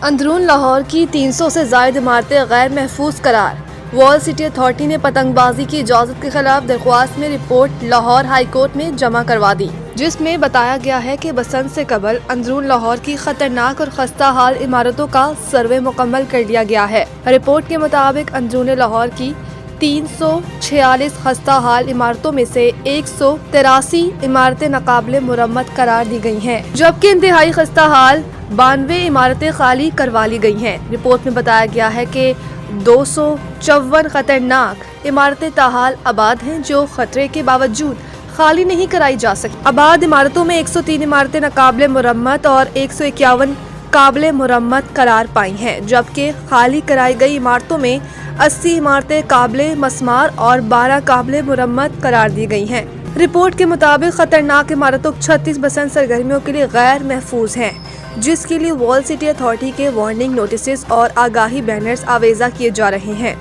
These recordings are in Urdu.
اندرون لاہور کی 300 سے زائد عمارتیں غیر محفوظ قرار۔ وال سٹی اتھارٹی نے پتنگ بازی کی اجازت کے خلاف درخواست میں رپورٹ لاہور ہائی کورٹ میں جمع کروا دی، جس میں بتایا گیا ہے کہ بسنت سے قبل اندرون لاہور کی خطرناک اور خستہ حال عمارتوں کا سروے مکمل کر لیا گیا ہے۔ رپورٹ کے مطابق اندرون لاہور کی 346 خستہ حال عمارتوں میں سے 183 عمارتیں ناقابل مرمت قرار دی گئی ہیں، جبکہ انتہائی خستہ حال 92 عمارتیں خالی کروا لی گئی ہیں۔ رپورٹ میں بتایا گیا ہے کہ 254 خطرناک عمارتیں تاحال آباد ہیں، جو خطرے کے باوجود خالی نہیں کرائی جا سکی۔ آباد عمارتوں میں 103 عمارتیں ناقابل مرمت اور 151 قابل مرمت قرار پائی ہیں، جبکہ خالی کرائی گئی عمارتوں میں 80 عمارتیں قابل مسمار اور 12 قابل مرمت قرار دی گئی ہیں۔ رپورٹ کے مطابق خطرناک عمارتوں 36 بسنت سرگرمیوں کے لیے غیر محفوظ ہیں، جس کے لیے وال سٹی اتھارٹی کے وارننگ نوٹسز اور آگاہی بینرز آویزہ کیے جا رہے ہیں۔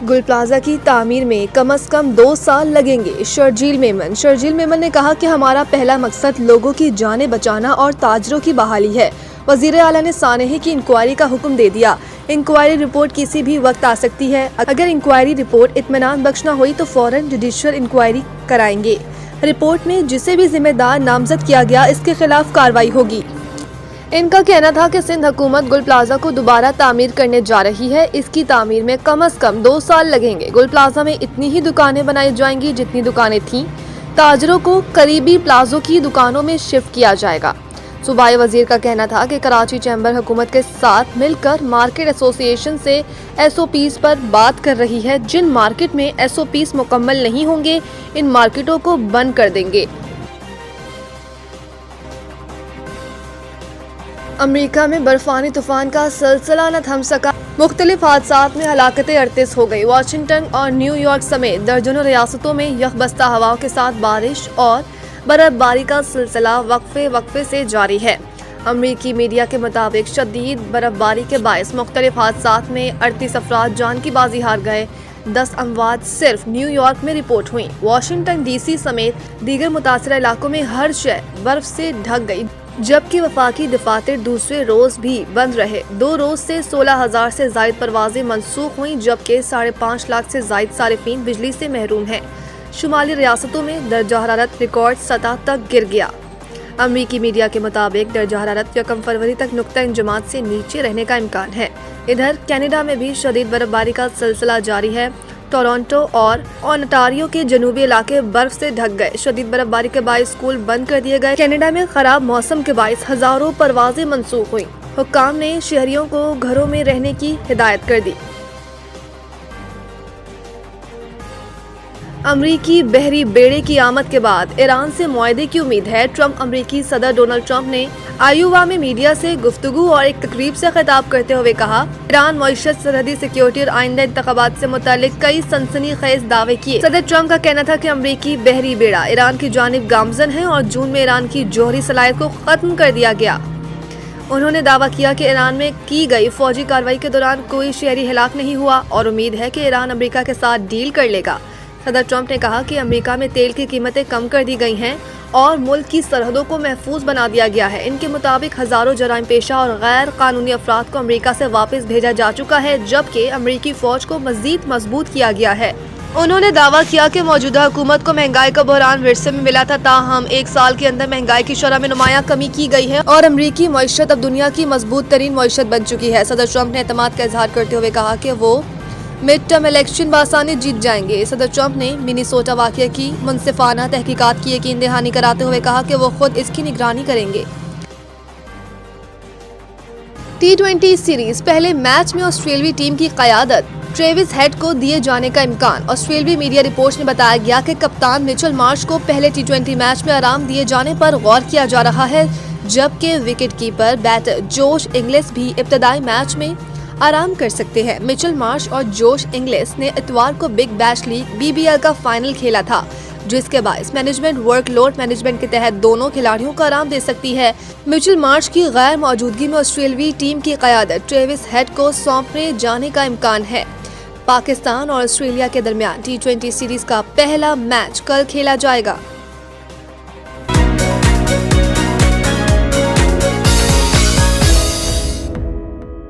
گل پلازا کی تعمیر میں کم از کم 2 سال لگیں گے، شرجیل میمن نے کہا کہ ہمارا پہلا مقصد لوگوں کی جانیں بچانا اور تاجروں کی بحالی ہے۔ وزیر اعلیٰ نے سانحے کی انکوائری کا حکم دے دیا۔ انکوائری رپورٹ کسی بھی وقت آ سکتی ہے۔ اگر انکوائری رپورٹ اطمینان بخش نہ ہوئی تو فوراً جوڈیشل انکوائری کرائیں گے۔ رپورٹ میں جسے بھی ذمہ دار نامزد کیا گیا اس کے خلاف کارروائی ہوگی۔ ان کا کہنا تھا کہ سندھ حکومت گل پلازا کو دوبارہ تعمیر کرنے جا رہی ہے۔ اس کی تعمیر میں کم از کم 2 سال لگیں گے۔ گل پلازا میں اتنی ہی دکانیں بنائی جائیں گی جتنی دکانیں تھیں۔ تاجروں کو قریبی پلازوں کی دکانوں میں شفٹ کیا جائے گا۔ صوبائی وزیر کا کہنا تھا کہ کراچی چیمبر حکومت کے ساتھ مل کر مارکیٹ ایسوسی ایشن سے ایس او پیز پر بات کر رہی ہے۔ جن مارکیٹ میں ایس او پیز مکمل نہیں ہوں گے ان مارکیٹوں کو بند کر دیں گے۔ امریکہ میں برفانی طوفان کا سلسلہ نہ تھم سکا، مختلف حادثات میں ہلاکتیں 38 ہو گئی۔ واشنگٹن اور نیو یارک سمیت درجنوں ریاستوں میں یخ بستہ ہواؤں کے ساتھ بارش اور برف باری کا سلسلہ وقفے سے جاری ہے۔ امریکی میڈیا کے مطابق شدید برف باری کے باعث مختلف حادثات میں 38 افراد جان کی بازی ہار گئے۔ 10 اموات صرف نیو یارک میں رپورٹ ہوئیں۔ واشنگٹن ڈی سی سمیت دیگر متاثرہ علاقوں میں ہر شے برف سے ڈھک گئی، جبکہ وفاقی دفاتر دوسرے روز بھی بند رہے۔ 2 روز سے 16,000 سے زائد پروازیں منسوخ ہوئیں، جبکہ 5.5 لاکھ سے زائد صارفین بجلی سے محروم ہیں۔ شمالی ریاستوں میں درجہ حرارت ریکارڈ سطح تک گر گیا۔ امریکی میڈیا کے مطابق درجہ حرارت 1 فروری تک نقطہ انجماد سے نیچے رہنے کا امکان ہے۔ ادھر کینیڈا میں بھی شدید برف باری کا سلسلہ جاری ہے۔ ٹورانٹو اور اونٹاریو کے جنوبی علاقے برف سے ڈھک گئے۔ شدید برف باری کے باعث اسکول بند کر دیے گئے۔ کینیڈا میں خراب موسم کے باعث ہزاروں پروازیں منسوخ ہوئیں۔ حکام نے شہریوں کو گھروں میں رہنے کی ہدایت کر دی۔ امریکی بحری بیڑے کی آمد کے بعد ایران سے معاہدے کی امید ہے۔ امریکی صدر ڈونلڈ ٹرمپ نے آئیووا میں میڈیا سے گفتگو اور ایک تقریب سے خطاب کرتے ہوئے کہا، ایران معیشت، سرحدی سیکیورٹی اور آئندہ انتخابات سے متعلق کئی سنسنی خیز دعوے کیے۔ صدر ٹرمپ کا کہنا تھا کہ امریکی بحری بیڑا ایران کی جانب گامزن ہے اور جون میں ایران کی جوہری صلاحیت کو ختم کر دیا گیا۔ انہوں نے دعویٰ کیا کہ ایران میں کی گئی فوجی کارروائی کے دوران کوئی شہری ہلاک نہیں ہوا اور امید ہے کہ ایران امریکہ کے ساتھ ڈیل کر لے گا۔ صدر ٹرمپ نے کہا کہ امریکہ میں تیل کی قیمتیں کم کر دی گئی ہیں اور ملک کی سرحدوں کو محفوظ بنا دیا گیا ہے۔ ان کے مطابق ہزاروں جرائم پیشہ اور غیر قانونی افراد کو امریکہ سے واپس بھیجا جا چکا ہے، جبکہ امریکی فوج کو مزید مضبوط کیا گیا ہے۔ انہوں نے دعویٰ کیا کہ موجودہ حکومت کو مہنگائی کا بحران ورثے میں ملا تھا، تاہم 1 سال کے اندر مہنگائی کی شرح میں نمایاں کمی کی گئی ہے اور امریکی معیشت اب دنیا کی مضبوط ترین معیشت بن چکی ہے۔ صدر ٹرمپ نے اعتماد کا اظہار کرتے ہوئے کہا کہ وہ مڈ ٹرم الیکشن بآسانی جیت جائیں گے۔ صدر ٹرمپ نے منیسوٹا واقعے کی منصفانہ تحقیقات کی یقین دہانی کراتے ہوئے کہا کہ وہ خود اس کی نگرانی کریں گے۔ T20 سیریز پہلے میچ میں آسٹریلوی ٹیم کی قیادت ٹریوس ہیڈ کو دیے جانے کا امکان۔ آسٹریلوی میڈیا رپورٹس میں بتایا گیا کہ کپتان مچل مارش کو پہلے T20 میچ میں آرام دیے جانے پر غور کیا جا رہا ہے، جبکہ wicket keeper batter Josh Inglis بھی ابتدائی میچ میں آرام کر سکتے ہیں۔ مچل مارش اور جوش انگلس نے اتوار کو بگ بیش لیگ BBL کا فائنل کھیلا تھا، جس کے باعث مینجمنٹ ورک لوڈ مینجمنٹ کے تحت دونوں کھلاڑیوں کو آرام دے سکتی ہے۔ مچل مارش کی غیر موجودگی میں آسٹریلوی ٹیم کی قیادت ٹریوس ہیڈ کو سونپے جانے کا امکان ہے۔ پاکستان اور آسٹریلیا کے درمیان T20 سیریز کا پہلا میچ کل کھیلا جائے گا۔